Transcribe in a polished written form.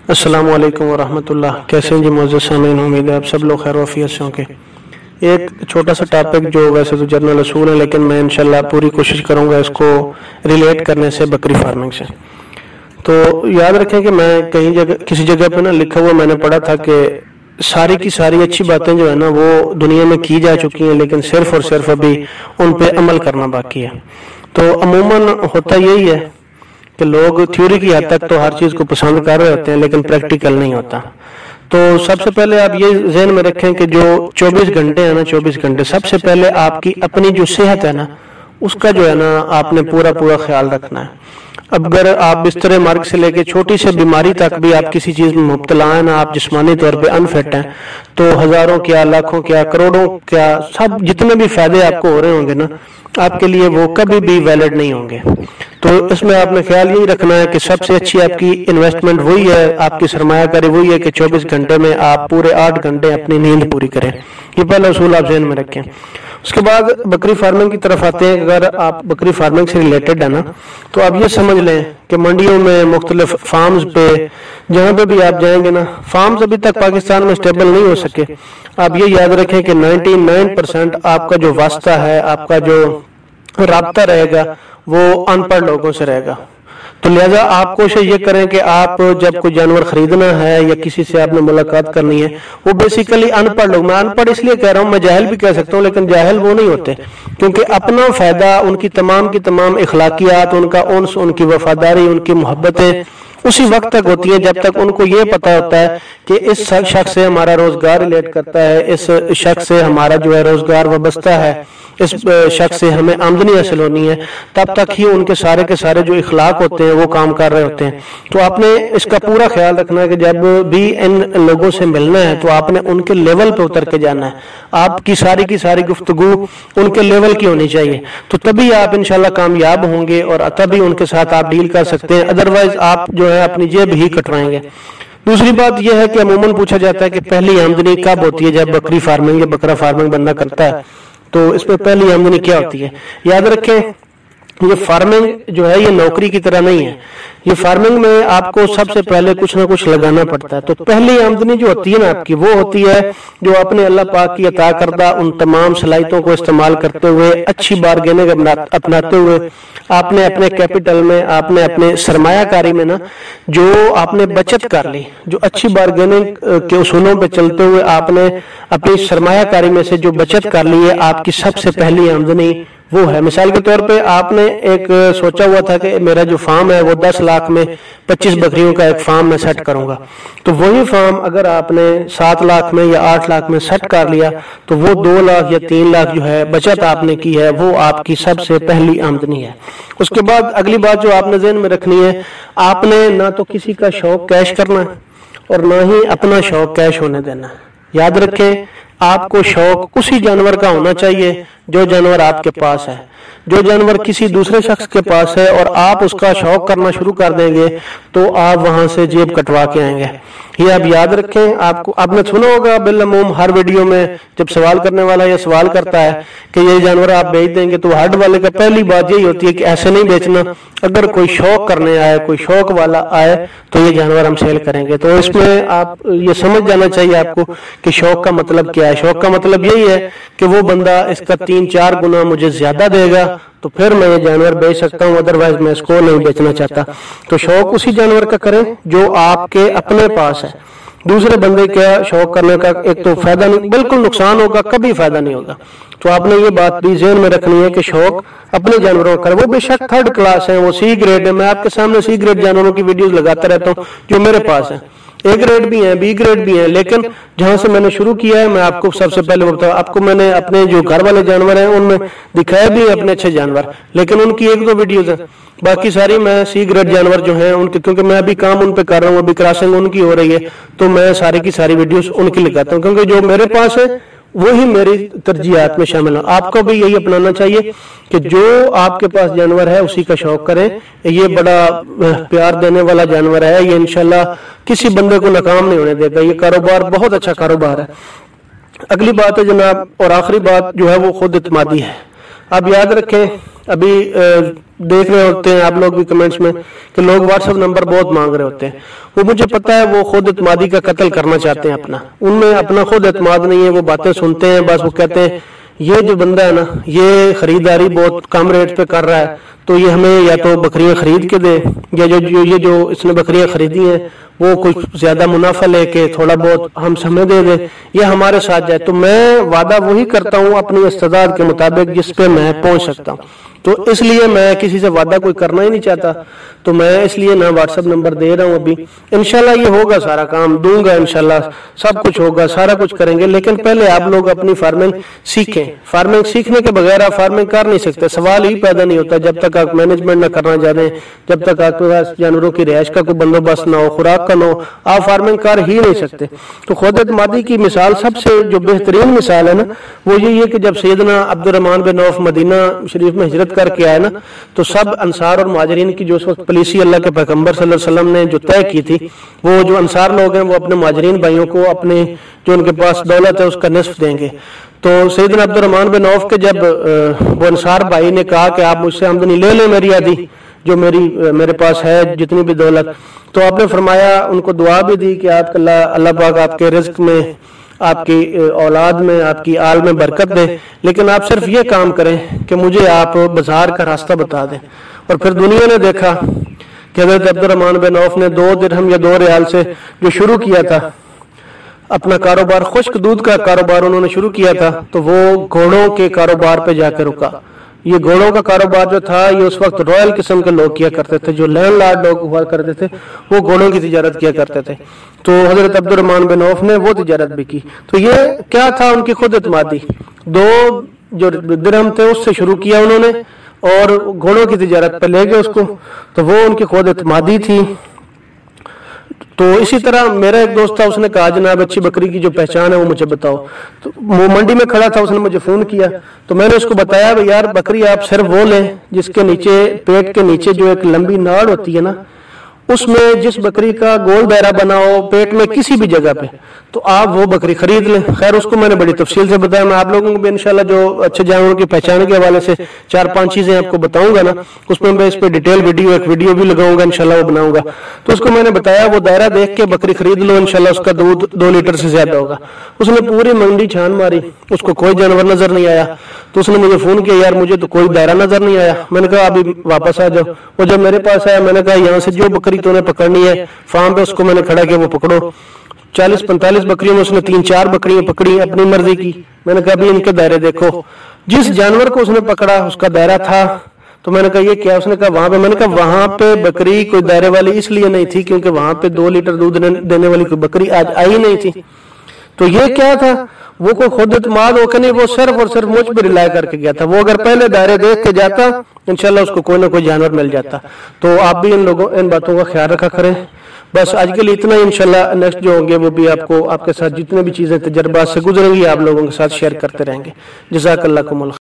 السلام علیکم ورحمۃ اللہ. کیسے ہیں جی معزز سامعین؟ امید ہے آپ سب لوگ خیر و عافیت سے ہوں گے. ایک چھوٹا سا ٹاپک جو ویسے تو جنرل اصول ہے، لیکن میں انشاءاللہ پوری کوشش کروں گا اس کو ریلیٹ کرنے سے بکری فارمنگ سے. تو یاد رکھیں کہ میں کہیں جگہ کسی جگہ پہ لکھا ہوا میں نے پڑھا تھا کہ ساری کی ساری اچھی باتیں جو ہے نا وہ دنیا میں کی جا چکی ہیں، لیکن صرف اور صرف ابھی ان پہ عمل کرنا باقی ہے. تو عموماً ہوتا یہی ہے کہ لوگ تھیوری کی حد تک تو ہر چیز کو پسند کر رہے ہوتے ہیں، لیکن پریکٹیکل نہیں ہوتا. تو سب سے پہلے آپ یہ ذہن میں رکھیں کہ جو 24 گھنٹے ہیں نا، 24 گھنٹے سب سے پہلے آپ کی اپنی جو صحت ہے نا اس کا جو ہے نا آپ نے پورا خیال رکھنا ہے. اب اگر آپ بستر مرگ سے لے کے چھوٹی سے بیماری تک بھی آپ کسی چیز میں مبتلا ہیں نا، آپ جسمانی طور پہ انفٹ ہیں، تو ہزاروں کیا، لاکھوں کیا، کروڑوں کیا، سب جتنے بھی فائدے آپ کو ہو رہے ہوں گے نا، آپ کے لیے وہ کبھی بھی ویلڈ نہیں ہوں گے. تو اس میں آپ نے خیال یہی رکھنا ہے کہ سب سے اچھی آپ کی انویسٹمنٹ وہی ہے، آپ کی سرمایہ کاری وہی ہے کہ 24 گھنٹے میں آپ پورے 8 گھنٹے اپنی نیند پوری کریں. یہ پہلا اصول آپ ذہن میں رکھیں. اس کے بعد بکری فارمنگ کی طرف آتے ہیں. اگر آپ بکری فارمنگ سے ریلیٹڈ ہے نا تو آپ یہ سمجھ لیں کہ منڈیوں میں مختلف فارمز پہ جہاں پہ بھی آپ جائیں گے نا، فارمز ابھی تک پاکستان میں اسٹیبل نہیں ہو سکے. آپ یہ یاد رکھیں کہ 99% آپ کا جو واسطہ ہے، آپ کا جو رابطہ رہے گا وہ ان پڑھ لوگوں سے رہے گا. تو لہذا آپ کوشش یہ کریں کہ آپ جب کوئی جانور خریدنا ہے یا کسی سے آپ نے ملاقات کرنی ہے، وہ بیسیکلی ان پڑھ لوگ، میں ان پڑھ اس لیے کہہ رہا ہوں، میں جاہل بھی کہہ سکتا ہوں، لیکن جاہل وہ نہیں ہوتے، کیونکہ اپنا فائدہ، ان کی تمام اخلاقیات، ان کا انس، ان کی وفاداری، ان کی محبتیں اسی وقت تک ہوتی ہیں جب تک ان کو یہ پتا ہوتا ہے کہ اس شخص سے ہمارا روزگار ریلیٹ کرتا ہے، اس شخص سے ہمارا جو ہے روزگار وابستہ ہے، اس شخص سے ہمیں آمدنی حاصل ہونی ہے. تب تک ہی ان کے سارے جو اخلاق ہوتے ہیں وہ کام کر رہے ہوتے ہیں. تو آپ نے اس کا پورا خیال رکھنا ہے کہ جب بھی ان لوگوں سے ملنا ہے تو آپ نے ان کے لیول پہ اتر کے جانا ہے. آپ کی ساری گفتگو ان کے لیول کی ہونی چاہیے، تو تبھی آپ انشاءاللہ کامیاب ہوں گے اور تبھی ان کے ساتھ آپ ڈیل کر سکتے ہیں. ادروائز آپ جو ہے اپنی جیب ہی کٹوائیں گے. دوسری بات یہ ہے کہ عموماً پوچھا جاتا ہے کہ پہلی آمدنی کب ہوتی ہے؟ جب بکری فارمنگ یا بکرا فارمنگ بندہ کرتا ہے تو اس میں پہلی آمدنی کیا ہوتی ہے؟ یاد رکھیں یہ فارمنگ جو ہے یہ نوکری کی طرح نہیں ہے. یہ فارمنگ میں آپ کو سب سے پہلے کچھ نہ کچھ لگانا پڑتا ہے. تو پہلی آمدنی جو ہوتی ہے نا آپ کی، وہ ہوتی ہے جو اپنے اللہ پاک کی عطا کردہ ان تمام صلاحیتوں کو استعمال کرتے ہوئے، اچھی بارگیننگ اپناتے ہوئے، آپ نے اپنے کیپٹل میں، آپ نے اپنے سرمایہ کاری میں نا جو آپ نے بچت کر لی، جو اچھی بارگیننگ کے اصولوں پہ چلتے ہوئے آپ نے اپنی سرمایہ کاری میں سے جو بچت کر لی ہے، آپ کی سب سے پہلی آمدنی وہ ہے. مثال کے طور پہ آپ نے ایک سوچا ہوا تھا کہ میرا جو فارم ہے وہ 10 لاکھ میں 25 بکریوں کا ایک فارم میں سیٹ کروں گا. تو وہی فارم اگر آپ نے 7 لاکھ میں یا 8 لاکھ میں سیٹ کر لیا تو وہ 2 لاکھ یا 3 لاکھ جو ہے بچت آپ نے کی ہے، وہ آپ کی سب سے پہلی آمدنی ہے. اس کے بعد اگلی بات جو آپ نے ذہن میں رکھنی ہے، آپ نے نہ تو کسی کا شوق کیش کرنا ہے اور نہ ہی اپنا شوق کیش ہونے دینا ہے. یاد رکھیں آپ کو شوق اسی جانور کا ہونا چاہیے جو جانور آپ کے پاس ہے. جو جانور کسی دوسرے شخص کے پاس ہے اور آپ اس کا شوق کرنا شروع کر دیں گے تو آپ وہاں سے جیب کٹوا کے آئیں گے. یہ آپ یاد رکھیں. آپ نے سنا ہوگا بالعموم ہر ویڈیو میں جب سوال کرنے والا یہ سوال کرتا ہے کہ یہ جانور آپ بیچ دیں گے، تو ہڈ والے کا پہلی بات یہی ہوتی ہے کہ ایسے نہیں بیچنا، اگر کوئی شوق کرنے آئے، کوئی شوق والا آئے تو یہ جانور ہم سیل کریں گے. تو اس میں آپ یہ سمجھ جانا چاہیے آپ کو کہ شوق کا مطلب کیا ہے. شوق کا مطلب یہی ہے کہ وہ بندہ اس کا 3-4 گنا مجھے زیادہ دے گا تو پھر میں یہ جانور بیچ سکتا ہوں، ادروائز میں اس کو نہیں بیچنا چاہتا. تو شوق اسی جانور کا کریں جو آپ کے اپنے پاس ہے. دوسرے بندے کا شوق کرنے کا ایک تو فائدہ نہیں، بالکل نقصان ہوگا، کبھی فائدہ نہیں ہوگا. تو آپ نے یہ بات بھی ذہن میں رکھنی ہے کہ شوق اپنے جانوروں کا کرے. وہ بے شک 3rd کلاس ہیں، وہ C گریڈ ہے. میں آپ کے سامنے C گریڈ جانوروں کی ویڈیوز لگاتا رہتا ہوں جو میرے پاس ہیں. A گریڈ بھی ہیں، B گریڈ بھی ہیں، لیکن جہاں سے میں نے شروع کیا ہے میں آپ کو سب سے پہلے بتاؤں، آپ کو میں نے اپنے جو گھر والے جانور ہیں ان میں دکھائے بھی اپنے اچھے جانور، لیکن ان کی 1-2 ویڈیوز ہیں. باقی ساری میں C گریڈ جانور جو ہیں ان کے، کیونکہ میں ابھی کام ان پہ کر رہا ہوں، ابھی کراسنگ ان کی ہو رہی ہے، تو میں ساری کی ساری ویڈیوز ان کی لگاتا ہوں، کیونکہ جو میرے پاس ہے وہی میری ترجیحات میں شامل ہوں. آپ کو بھی یہی اپنانا چاہیے کہ جو آپ کے پاس جانور ہے اسی کا شوق کریں. یہ بڑا پیار دینے والا جانور ہے، یہ انشاءاللہ کسی بندے کو ناکام نہیں ہونے دے گا. یہ کاروبار بہت اچھا کاروبار ہے. اگلی بات ہے جناب، اور آخری بات جو ہے وہ خود اعتمادی ہے. آپ یاد رکھیں ابھی دیکھ رہے ہوتے ہیں آپ لوگ بھی کمنٹس میں کہ لوگ واٹس ایپ نمبر بہت مانگ رہے ہوتے ہیں. وہ مجھے پتا ہے وہ خود اعتمادی کا قتل کرنا چاہتے ہیں اپنا. ان میں اپنا خود اعتماد نہیں ہے. وہ باتیں سنتے ہیں بس وہ کہتے ہیں یہ جو بندہ ہے نا یہ خریداری بہت کم ریٹ پہ کر رہا ہے تو یہ ہمیں یا تو بکریاں خرید کے دے یا جو اس نے بکریاں خریدی ہیں وہ کچھ زیادہ منافع لے کے تھوڑا بہت ہم سمے دے دے یا ہمارے ساتھ جائے. تو میں وعدہ وہی کرتا ہوں اپنی استعداد کے مطابق جس پہ میں پہنچ سکتا ہوں. تو اس لیے میں کسی سے وعدہ کوئی کرنا ہی نہیں چاہتا. تو میں اس لیے نہ واٹس ایپ نمبر دے رہا ہوں ابھی. انشاءاللہ یہ ہوگا, سارا کام دوں گا انشاءاللہ, سب کچھ ہوگا, سارا کچھ کریں گے. لیکن پہلے آپ لوگ اپنی فارمنگ سیکھیں. فارمنگ سیکھنے کے بغیر آپ فارمنگ کر نہیں سکتے. سوال ہی پیدا نہیں ہوتا جب تک آپ مینجمنٹ نہ کرنا جانیں, جب تک آپ کے پاس جانوروں کی رہائش کا کوئی بندوبست نہ ہو, خوراک کا نہ ہو, آپ فارمنگ کر ہی نہیں سکتے. تو خود اعتمادی کی مثال سب سے جو بہترین مثال ہے نا وہ یہی ہے کہ جب سیدنا عبد الرحمن بن عوف مدینہ شریف میں ہجرت کر کے آئے نا تو سب انصار اور مہاجرین کی جو اس وقت پالیسی اللہ کے پیغمبر صلی اللہ علیہ وسلم نے جو طے کی تھی, وہ جو انصار لوگ ہیں وہ اپنے مہاجرین بھائیوں کو اپنے جو ان کے پاس دولت ہے اس کا نصف دیں گے. تو سیدنا عبد الرحمن بن عوف کے جب وہ انصار بھائی نے کہا کہ آپ مجھ سے آمدنی لے لیں میری آدھی جو میرے پاس ہے جتنی بھی دولت, تو آپ نے فرمایا ان کو دعا بھی دی کہ آپ اللہ پاک آپ کے رزق میں, آپ کی اولاد میں, آپ کی آل میں برکت دے, لیکن آپ صرف یہ کام کریں کہ مجھے آپ بازار کا راستہ بتا دیں. اور پھر دنیا نے دیکھا کہ حضرت عبد الرحمن بن عوف نے 2 درہم یا 2 ریال سے جو شروع کیا تھا اپنا کاروبار, خشک دودھ کا کاروبار انہوں نے شروع کیا تھا, تو وہ گھوڑوں کے کاروبار پہ جا کے رکا. یہ گھوڑوں کا کاروبار جو تھا یہ اس وقت رائل قسم کے لوگ کیا کرتے تھے, جو لینڈ لارڈ لوگ ہوا کرتے تھے وہ گھوڑوں کی تجارت کیا کرتے تھے. تو حضرت عبد الرحمن بن عوف نے وہ تجارت بھی کی. تو یہ کیا تھا ان کی خود اعتمادی. 2 جو درہم تھے اس سے شروع کیا انہوں نے اور گھوڑوں کی تجارت پہ لے گئے اس کو, تو وہ ان کی خود اعتمادی تھی. تو اسی طرح میرا ایک دوست تھا, اس نے کہا جناب اچھی بکری کی جو پہچان ہے وہ مجھے بتاؤ. تو وہ منڈی میں کھڑا تھا, اس نے مجھے فون کیا, تو میں نے اس کو بتایا یار بکری آپ صرف وہ لیں جس کے نیچے پیٹ کے نیچے جو ایک لمبی ناڑ ہوتی ہے نا اس میں جس بکری کا گول دائرہ بنا ہو پیٹ میں کسی بھی جگہ پہ, تو آپ وہ بکری خرید لیں. خیر اس کو میں نے بڑی تفصیل سے بتایا. میں آپ لوگوں کو بھی انشاءاللہ جو اچھے جانوروں کی پہچان کے حوالے سے 4-5 چیزیں آپ کو بتاؤں گا نا, اس میں اس پہ ڈیٹیل ایک ویڈیو بھی لگاؤں گا انشاءاللہ, وہ بناؤں گا. تو اس کو میں نے بتایا وہ دائرہ دیکھ کے بکری خرید لو, انشاءاللہ اس کا دودھ 2 لیٹر سے زیادہ ہوگا. اس نے پوری منڈی چھان ماری, اس کو کوئی جانور نظر نہیں آیا. تو اس نے مجھے فون کیا یار مجھے تو کوئی دائرہ نظر نہیں آیا. میں نے کہا ابھی واپس آ جاؤ. وہ جب میرے پاس آیا میں نے کہا یہاں سے جو بکری تو نے پکڑنی ہے فارم پہ اس کو میں نے کھڑا کیا, وہ پکڑو. 40-45 بکریوں میں اس نے 3-4 بکریاں پکڑی اپنی مرضی کی. میں نے کہا ابھی ان کے دائرے دیکھو. جس جانور کو اس نے پکڑا اس کا دائرہ تھا. تو میں نے کہا یہ کیا, اس نے کہا وہاں پہ. میں نے کہا وہاں پہ بکری کوئی دائرے والی اس لیے نہیں تھی کیونکہ وہاں پہ 2 لیٹر دودھ دینے والی کوئی بکری آج آئی نہیں تھی. تو یہ کیا تھا, وہ کوئی خود اعتماد ہو کے نہیں, وہ صرف اور صرف مجھ پہ رلائے کر کے گیا تھا. وہ اگر پہلے دائرے دیکھ کے جاتا انشاءاللہ اس کو کوئی نہ کوئی جانور مل جاتا. تو آپ بھی ان باتوں کا خیال رکھا کریں. بس آج کے لیے اتنا ہی. انشاءاللہ نیکسٹ جو ہوں گے وہ بھی آپ کے ساتھ جتنے بھی چیزیں تجربات سے گزریں گی آپ لوگوں کے ساتھ شیئر کرتے رہیں گے. جزاک اللہ